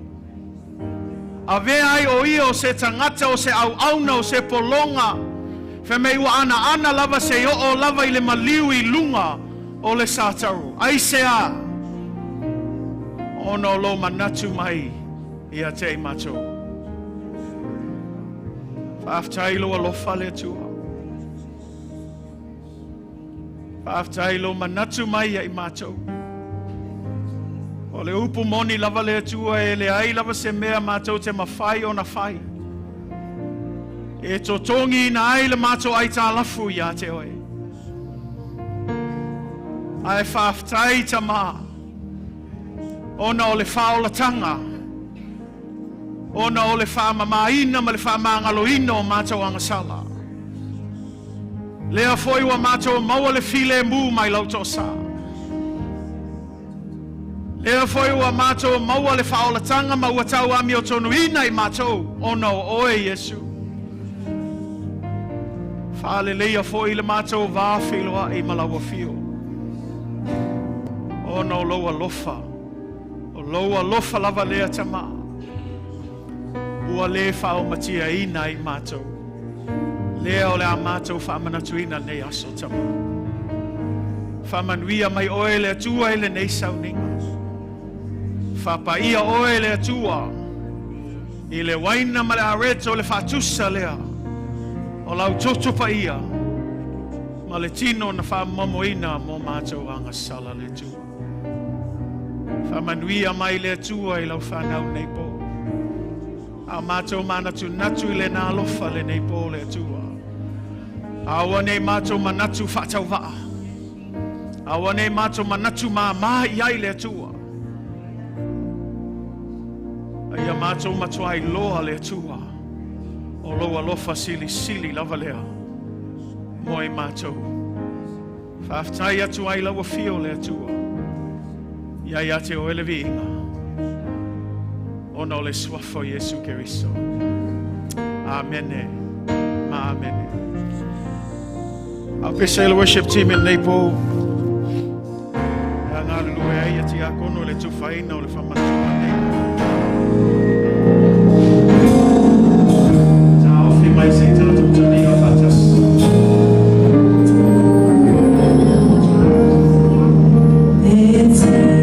A ai o ia o se tangata o se auna o se polonga. Whemei wa ana lava se o lava i le maliu i lunga o le sātaru. Ai se a. Ono lo manatu mai i a te mato. Whaftai lo alofa le tua. Whaftai lo manatu mai ai mātou. O le upu moni lava le atua e le ai lava se mea mātou te mawhai o na whai. E totongi na ai le mātou ai tā lafu i a te oe. Ai whaftai ta mā. Ona o le whaolatanga. Ona o le whamamaina ma le whamangaloina o mātou angasala. Lea foi wa mātou maua le file mu mai lauto sa. Lea foi wa mātou maua le whaolatanga ma ua tau ami o tonu ina i mātou. Ono oe Yesu. Whaale leia foi le mātou vāwhiloa i malawa fio. Ono loa lofa. O loa lofa lava lea tama. Ua le whao matia ina i mātou. Lea o le a mātou whamanatuina nei aso tama. Whamanuia mai oe le atua ele nei sauninga. Whapaia oe le atua. I le waina ma le areto le whatusa lea. O lau toto pa ia. Ma le tino na whamamoina mo mātou anga sala le tua. Whamanuia mai le atua i lau whanau nei po. A mātou manatu natu i le nā lofa le nei po le atua. Awa nei mātou manatu whaatau waa. Awa nei mātou manatu mā iai le atua. Ia mātou matua i loa le atua. O loa lofa sili lava lea. Moi mātou. Whaaftai atu ai lawa fio le atua. Iai ate o ele viinga. Ono le swafo Yesu Keriso. Amene. Ma amene. I'll be the worship team in Naples. And hallelujah, ati akono le tufaina o le whamatuma nei. Ta ofi mai se tātou tani o fatas. Time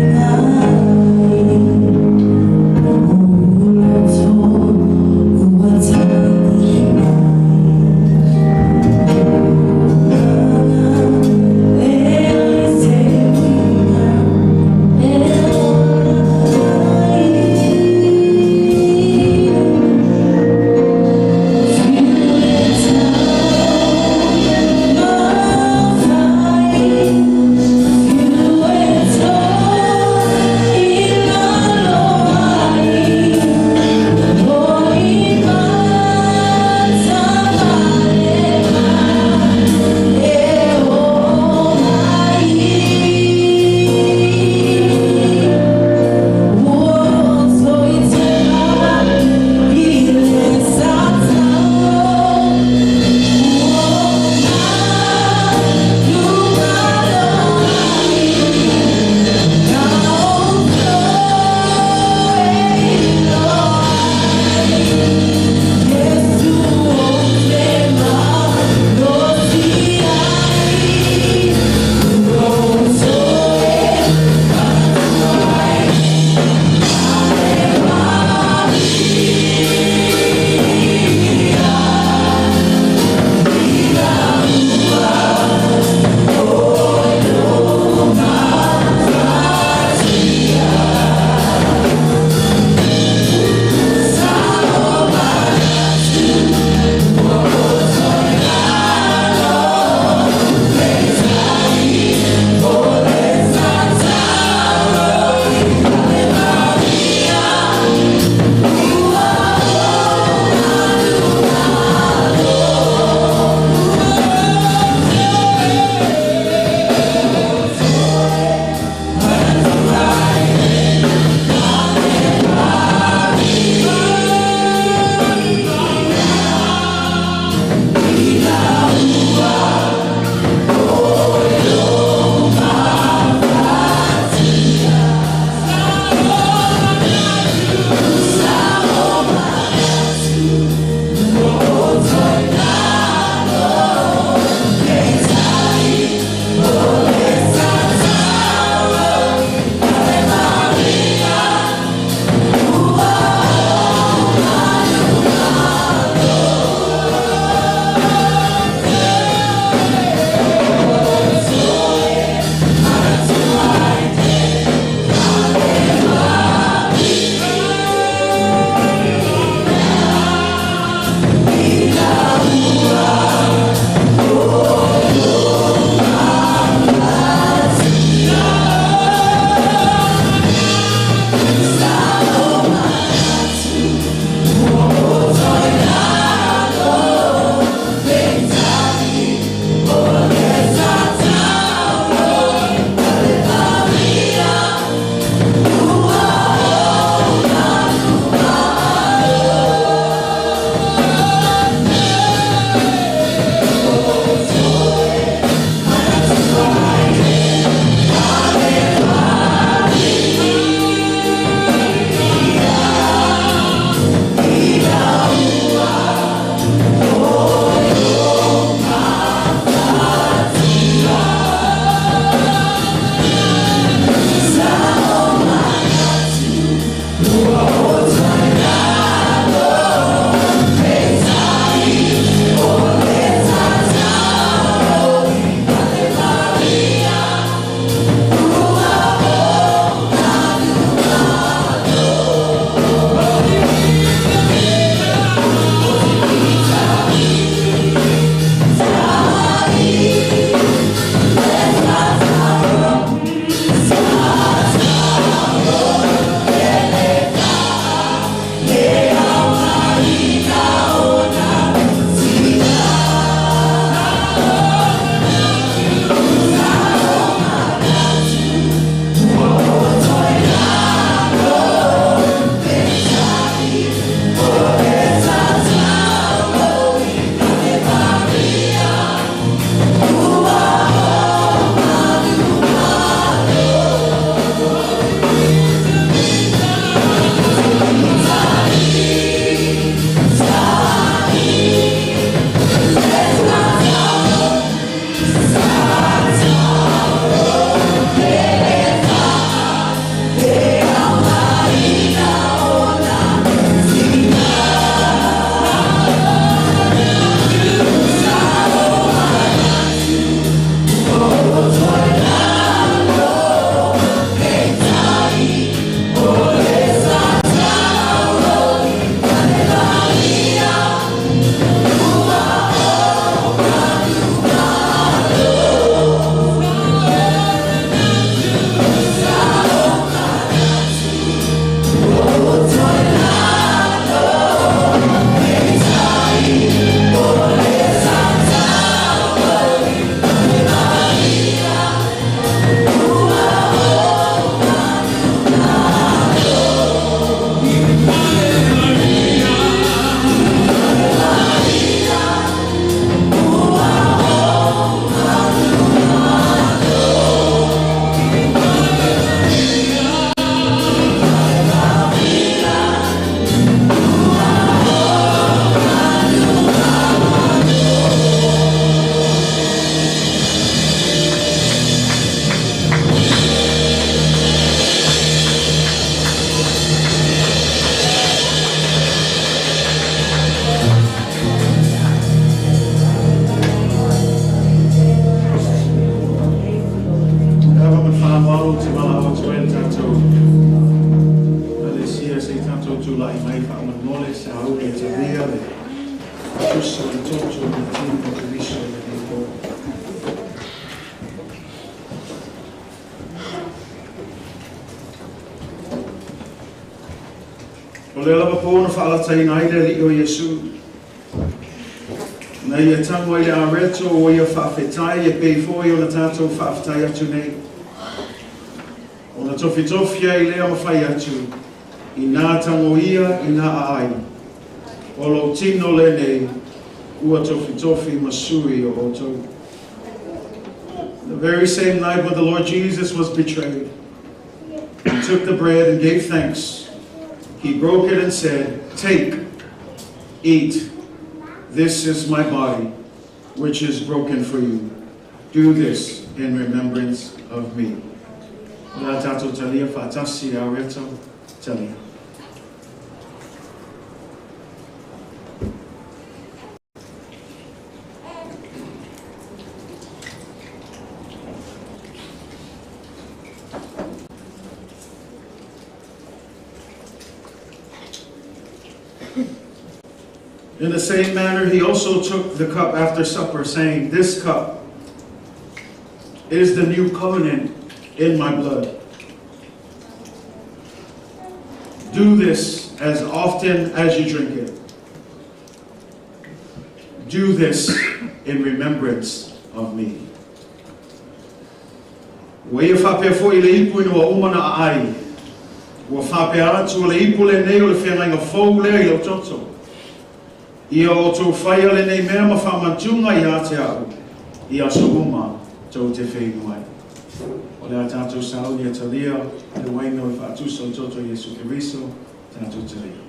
malo te mala o tuen tatou. Alesia se tatou tu lai mai fa manole sa au e te via le. Tuso i toto i tino te viso i nipo. O le alama pōna whaalatai naire li o Yesu. Na ia tango i le areto o ia whaafetai e pei fōi o na tātou whaafetai atu nei. O na tofi tofia i lea mawhai atu. I nā tango ia, i nā ai. O lo tino le nei, ua tofi tofi masui o oto. The very same night when the Lord Jesus was betrayed, he took the bread and gave thanks. He broke it and said, "Take, eat. This is my body, which is broken for you. Do this in remembrance of me." La tato talia fatasi areto talia. In the same manner, he also took the cup after supper, saying, "This cup is the new covenant in my blood. Do this as often as you drink it. Do this in remembrance of me." Wa ia whapea fo i le ipu ina wa umana ai. Wa whapea atu le ipu le nei o le whenga fōu lea i o toto. Ia o tō whaia le nei mea ma whamantunga i a te au. I a so uma tō te whenua. O le a tātou sao i a talia, le waino i whaatusa o toto Jesu Kiriso, tātou talia.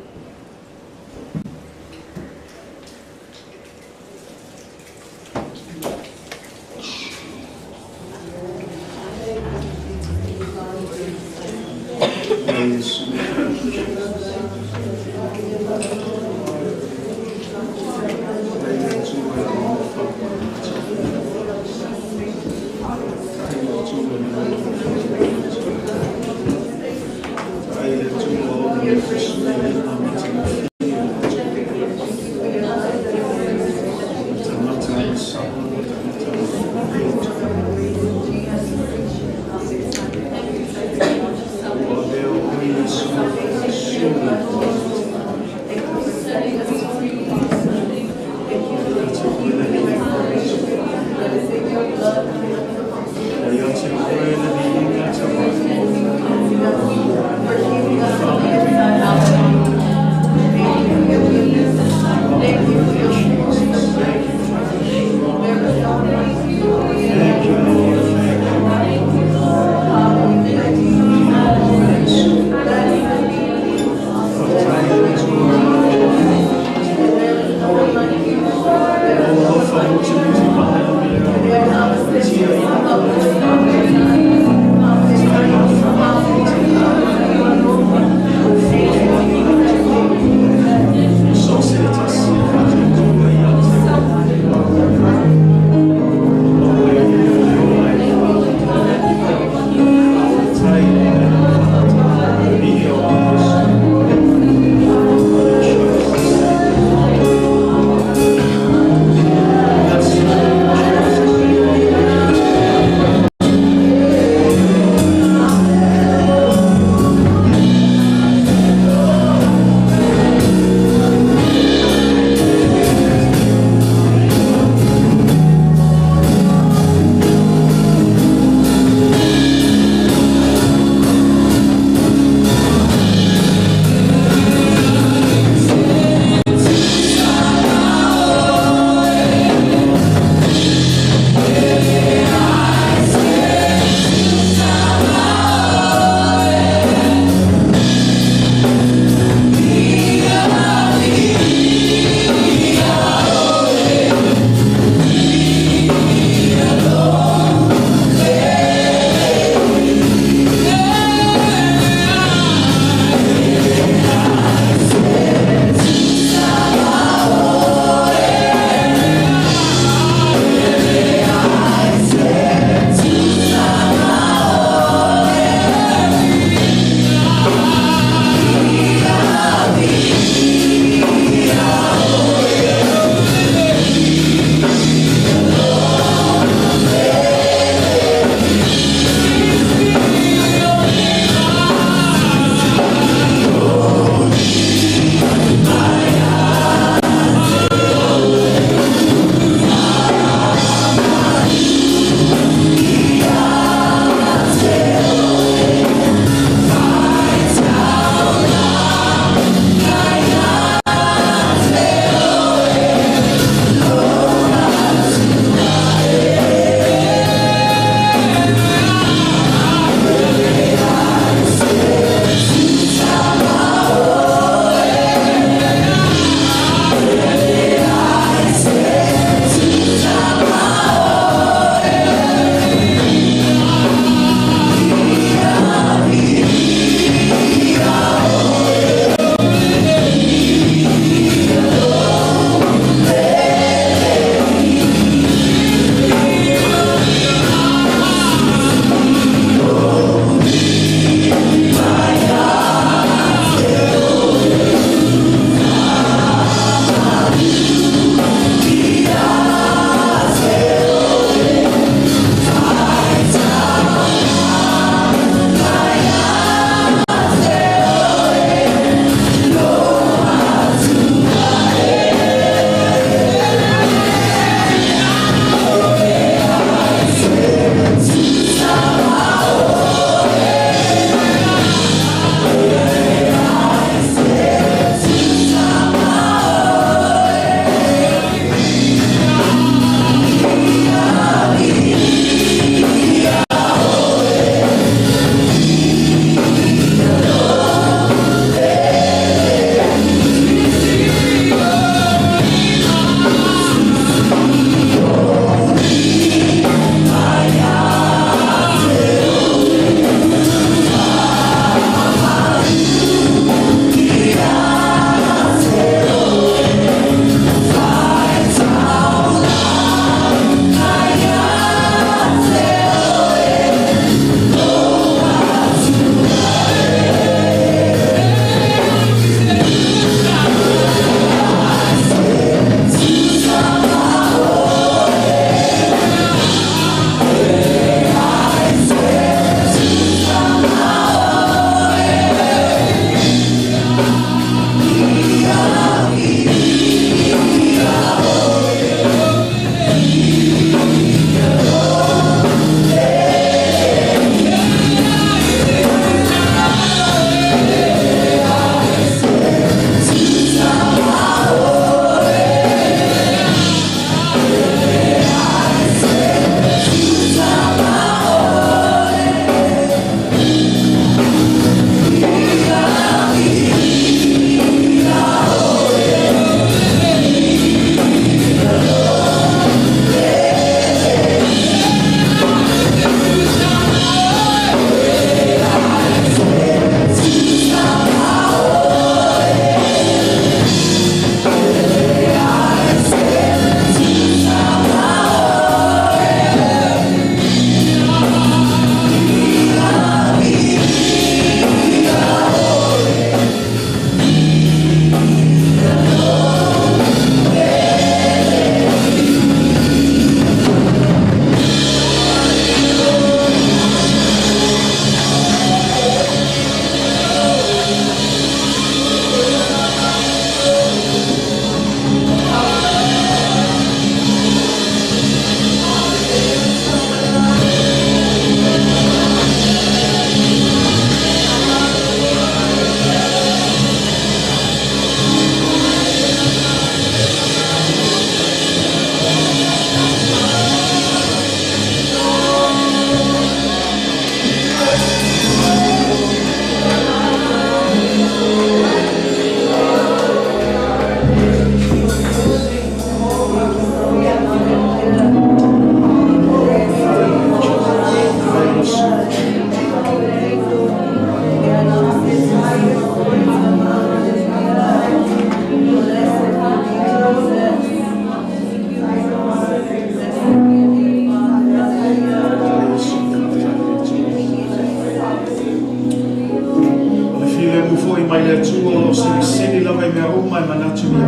le tua o sini lava i mea uma e manatu ia.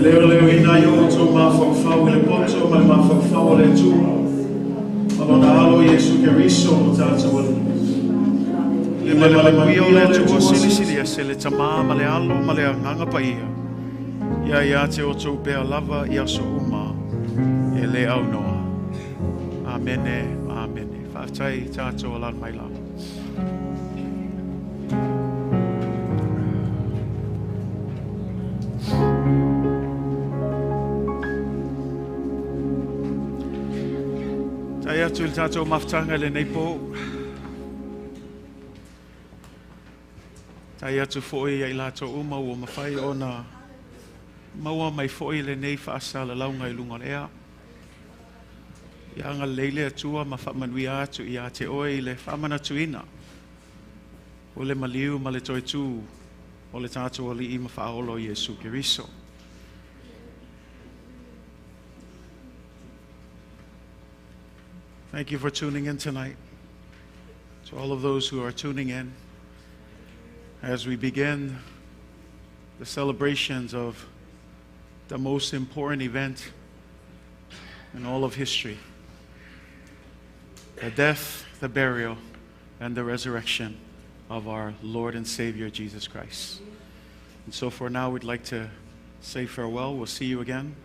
Leo ina yo to mafau le poto ma mafau le tua. Malona alo Yesu Keriso o tātou ali. Le malamia o le tua sili se le tama ma le alo ma le anganga pa ia. Ia te o tō pēa lava ia so uma e le au noa. Amene, amene. Whaatai tātou alan mai lava. Tai atu il tātou maftanga le nei pō. Tai atu fo'i ai lātou uma ua mawhai o na maua mai fo'i le nei whaasa la launga i lunga ea. Ia anga leile atua ma whamanui atu i a te oe i le whamana tuina. O le maliu ma le toi tū o le tātou ali i ma whaolo Yesu Keriso. Thank you for tuning in tonight. To all of those who are tuning in as we begin the celebrations of the most important event in all of history. The death, the burial, and the resurrection of our Lord and Savior, Jesus Christ. And so for now, we'd like to say farewell. We'll see you again.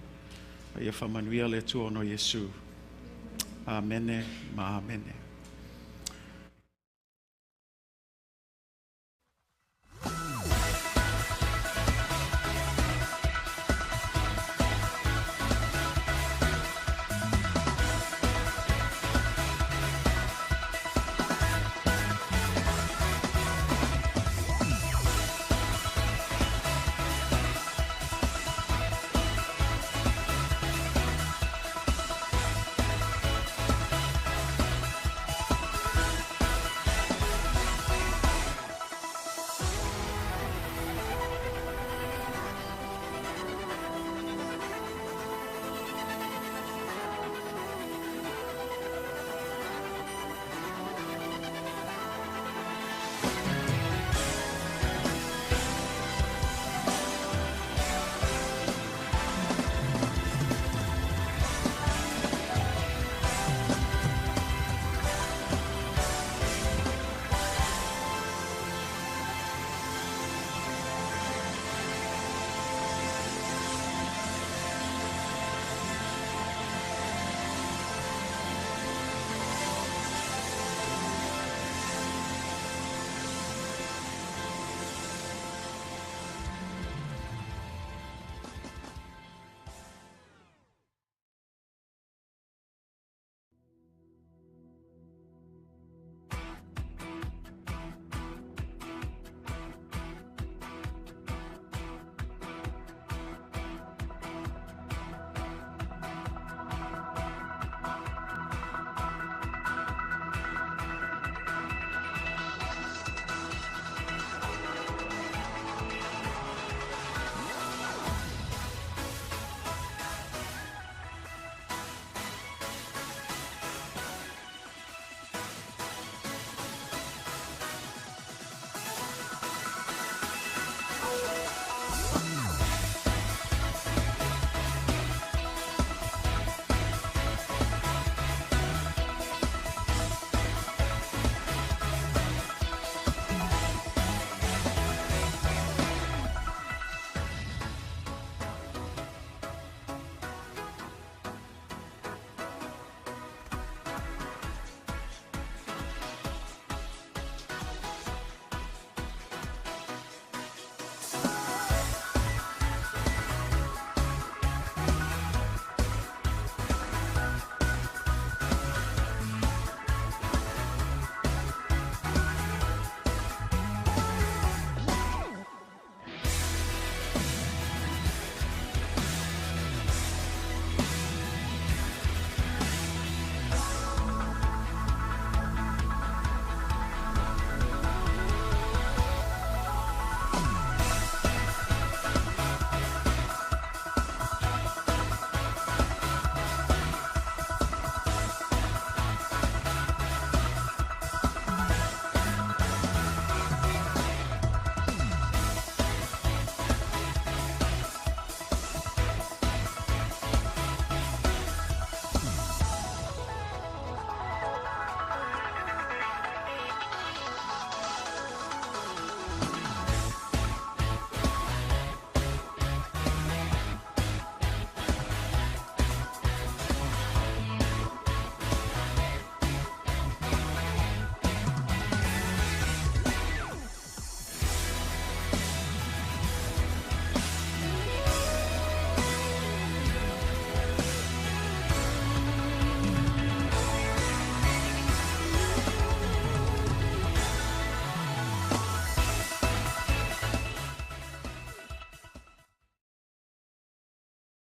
Amen.